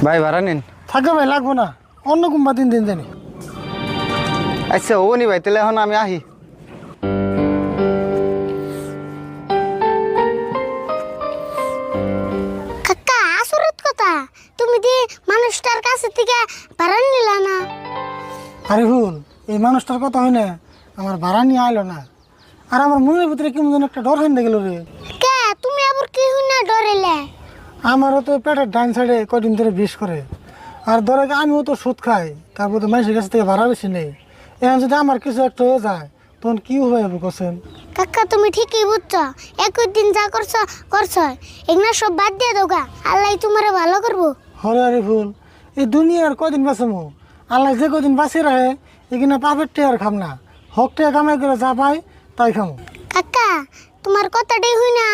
ভাই ভাড়া নিন। থাকে ভাই, লাগবো না, অন্য কোনবা দিন দিন জানি। আচ্ছা ও নি ভাই, তাহলে এখন আমি আহি। কাকা আসরিত কথা, তুমি দি মানুষটার কাছে থেকে ভাড়া নিলা না। আরে ভুল, এই মানুষটার কথা হয় না, আমার ভাড়া নিয়ে আইলো না। আর আমার মনের ভিতরে কেমন যেন একটা ডর হয়ে গেল রে। কে তুমি আবার কি হইনা ডরেলে? আমারও তো পেটের ডান সাইডে কদিন ধরে বিষ করে। আর ধরে আমিও তো সুদ খাই, তারপর তো মানুষের কাছ থেকে ভাড়া বেশি নেই। এখন যদি আমার কিছু একটা হয়ে যায় তখন কি হয়ে যাবে কোসেন? কাকা তুমি ঠিকই বুঝছো, একই দিন যা করছো করছো, এগুলা সব বাদ দিয়ে দোগা, আল্লাহ তোমারে ভালো করবো। হরে আরে ভুল, এই দুনিয়ার কদিন বাঁচামো? আল্লাহ যে কদিন বাঁচিয়ে রাখে এখানে পাপের টেয়ার খাম না, হক টেয়া কামাই করে যা পাই তাই খামো। কাকা তোমার কথাটাই হই না